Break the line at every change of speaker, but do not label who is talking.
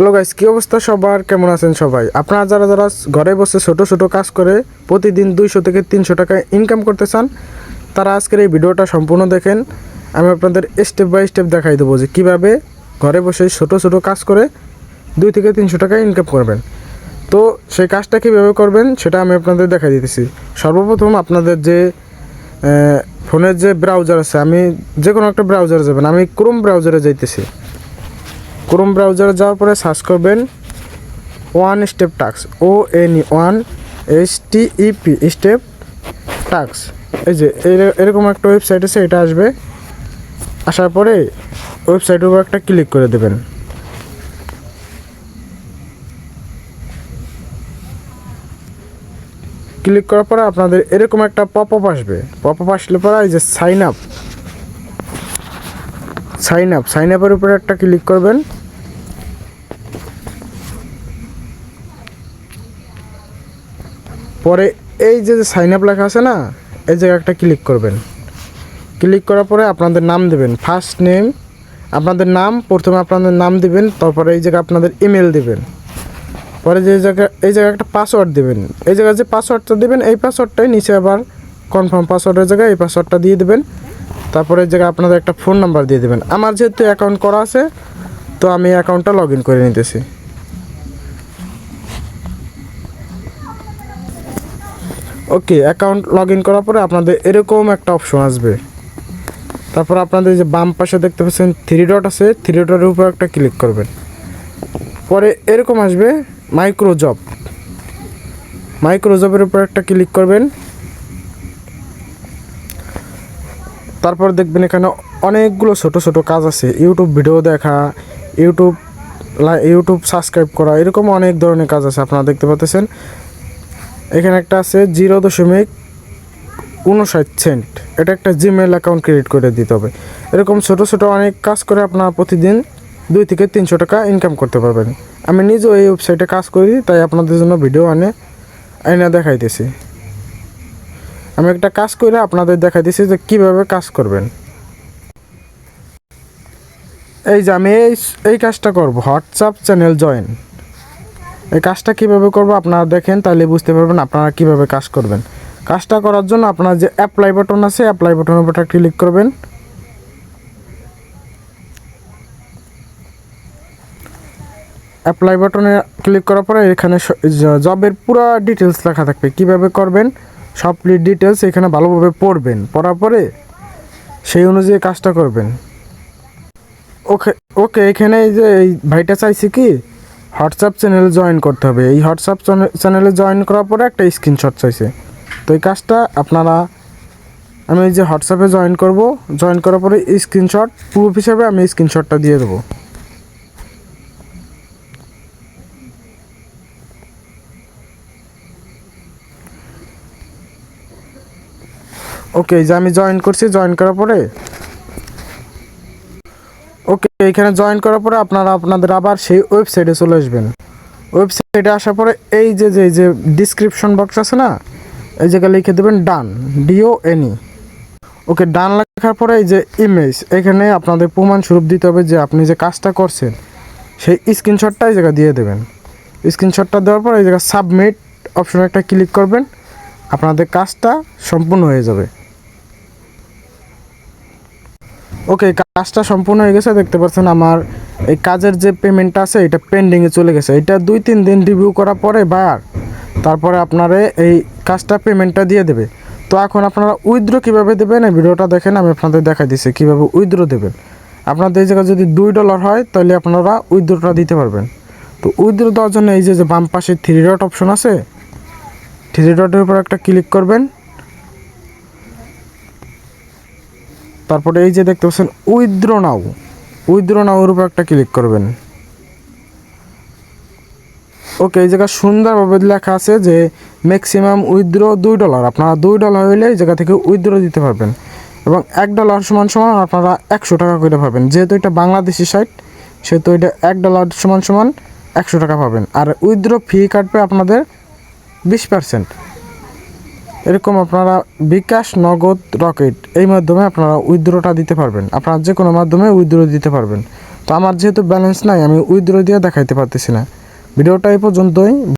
Hello guys, কি অবস্থা সবার? কেমন আছেন সবাই? আপনারা যারা যারা ঘরে বসে ছোট ছোট কাজ করে প্রতিদিন 200 থেকে 300 টাকা ইনকাম করতে চান, তারা আজকের এই ভিডিওটা সম্পূর্ণ দেখেন। আমি আপনাদের স্টেপ বাই স্টেপ দেখাই দেবো যে কীভাবে ঘরে বসে ছোট ছোট কাজ করে 2 থেকে 300 টাকা ইনকাম করবেন। তো সেই কাজটা কীভাবে করবেন সেটা আমি আপনাদের দেখাই দিতেছি। সর্বপ্রথম আপনাদের যে ফোনের যে ব্রাউজার আছে, আমি যে কোনো একটা ব্রাউজারে যাবেন। আমি ক্রোম ব্রাউজারে যাইতেছি। ক্রোম ব্রাউজারে যাওয়ার পরে সার্চ করবেন one step task, ONE step task. এই যে এরকম একটা ওয়েবসাইট আছে, এটা আসবে। আসার পরে ওয়েবসাইটের উপর একটা ক্লিক করে দেবেন। ক্লিক করার পরে আপনাদের এরকম একটা পপ আপ আসবে। পপ আপ আসলে পরে এই যে সাইন আপের উপরে একটা ক্লিক করবেন। পরে এই যে সাইন আপ লেখা আছে না, এই জায়গায় একটা ক্লিক করবেন। ক্লিক করার পরে আপনাদের নাম দেবেন, ফার্স্ট নেম, আপনাদের নাম, প্রথমে আপনাদের নাম দিবেন। তারপরে এই জায়গায় আপনাদের ইমেল দিবেন। পরে যে এই জায়গায় একটা পাসওয়ার্ড দেবেন। এই জায়গায় যে পাসওয়ার্ডটা দেবেন, এই পাসওয়ার্ডটাই নিচে আবার কনফার্ম পাসওয়ার্ডের জায়গায় এই পাসওয়ার্ডটা দিয়ে দেবেন। তারপরে এই জায়গায় আপনাদের একটা ফোন নাম্বার দিয়ে দেবেন। আমার যেহেতু অ্যাকাউন্ট করা আছে, তো আমি অ্যাকাউন্টটা লগ ইন করে নিতেছি। ওকে, অ্যাকাউন্ট লগ ইন করার পরে আপনাদের এরকম একটা অপশন আসবে। তারপর আপনাদের যে বাম পাশে দেখতে পাচ্ছেন 3 ডট আছে, 3 ডটের উপর একটা ক্লিক করবেন। পরে এরকম আসবে মাইক্রো জবের উপর একটা ক্লিক করবেন। তারপর দেখবেন এখানে অনেকগুলো ছোট ছোট কাজ আছে। ইউটিউব ভিডিও দেখা, ইউটিউব সাবস্ক্রাইব করা, এরকম অনেক ধরনের কাজ আছে। আপনারা দেখতে পাচ্ছেন এখানে একটা আছে 0.59 সেন্ট। এটা একটা জিমেল অ্যাকাউন্ট ক্রিয়েট করে দিতে হবে। এরকম ছোট ছোট অনেক কাজ করে আপনারা প্রতিদিন 2 থেকে 300 টাকা ইনকাম করতে পারবেন। আমি নিজেও এই ওয়েবসাইটে কাজ করি, তাই আপনাদের জন্য ভিডিও আইনা দেখাইতেছি। আমি একটা কাজ করে আপনাদের দেখাইতেছি যে কীভাবে কাজ করবেন। এই যে আমি এই কাজটা করব, হোয়াটসঅ্যাপ চ্যানেল জয়েন। এই কাজটা কীভাবে করব আপনারা দেখেন, তাহলে বুঝতে পারবেন আপনারা কীভাবে কাজ করবেন। কাজটা করার জন্য আপনার যে অ্যাপ্লাই বাটন আছে, অ্যাপ্লাই বাটনের উপর ক্লিক করবেন। অ্যাপ্লাই বাটনে ক্লিক করার পরে এখানে জবের পুরো ডিটেলস লেখা থাকবে। কীভাবে করবেন সব ডিটেলস এখানে ভালোভাবে পড়বেন। পড়ার পরে সেই অনুযায়ী কাজটা করবেন। ওকে এখানে এই যে এই ভাইটা চাইছে কি হোয়াটসঅ্যাপ চ্যানেল জয়েন করতে হবে। এই হোয়াটসঅ্যাপ চ্যানেলে জয়েন করার পরে একটা স্ক্রিনশট চাইছে। তো এই কাজটা আমি এই যে হোয়াটসঅ্যাপে জয়েন করার পরে স্ক্রিনশট প্রুফ হিসাবে আমি স্ক্রিনশটটা দিয়ে দেবো। ওকে, যে আমি জয়েন করছি, জয়েন করার পরে ওকে এখানে জয়েন করার পরে আপনাদের আবার সেই ওয়েবসাইটে চলে আসবেন। ওয়েবসাইটে আসার পরে এই যে ডিসক্রিপশন বক্স আছে না, এই জায়গায় লিখে দেবেন ডান, DONE। ওকে, ডান লেখার পরে এই যে ইমেজ, এখানে আপনাদের প্রমাণস্বরূপ দিতে হবে যে আপনি যে কাজটা করছেন সেই স্ক্রিনশটটা এই জায়গায় দিয়ে দেবেন। স্ক্রিনশটটা দেওয়ার পর এই জায়গায় সাবমিট অপশনে একটা ক্লিক করবেন। আপনাদের কাজটা সম্পূর্ণ হয়ে যাবে। ওকে, কাজটা সম্পূর্ণ হয়ে গেছে। দেখতে পাচ্ছেন আমার এই কাজের যে পেমেন্টটা আছে এটা পেন্ডিংয়ে চলে গেছে। এটা 2-3 দিন রিভিউ করার পরে তারপরে আপনারা এই কাজটা পেমেন্টটা দিয়ে দেবে। তো এখন আপনারা উইথড্র কীভাবে দেবেন এই ভিডিওটা দেখেন, আমি আপনাদের দেখাই দিচ্ছি কীভাবে উইথড্র দেবেন। আপনাদের এই জায়গায় যদি $2 হয় তাহলে আপনারা উইথড্রটা দিতে পারবেন। তো উইথড্র দেওয়ার জন্য এই যে বাম পাশে 3 ডট অপশন আছে, 3 ডটের উপর একটা ক্লিক করবেন। তারপরে এই যে দেখতে পাচ্ছেন উইথড্র নাওর উপর একটা ক্লিক করবেন। ওকে, এই জায়গায় সুন্দরভাবে লেখা আছে যে ম্যাক্সিমাম উইথড্র $2। আপনারা $2 হইলে এই জায়গা থেকে উইথড্র দিতে পারবেন এবং $1 সমান আপনারা 100 টাকা করে পাবেন। যেহেতু এটা বাংলাদেশি সাইট, সেহেতু এটা $1 সমান 100 টাকা পাবেন। আর উইথড্র ফি কাটবে আপনাদের 20%। এরকম আপনারা বিকাশ, নগদ, রকেট এই মাধ্যমে আপনারা উইথড্রটা দিতে পারবেন। আপনারা যে কোনো মাধ্যমে উইথড্র দিতে পারবেন। তো আমার যেহেতু ব্যালেন্স নাই, আমি উইথড্র দিয়ে দেখাইতে পারতেছি না। ভিডিওটা এই পর্যন্তই।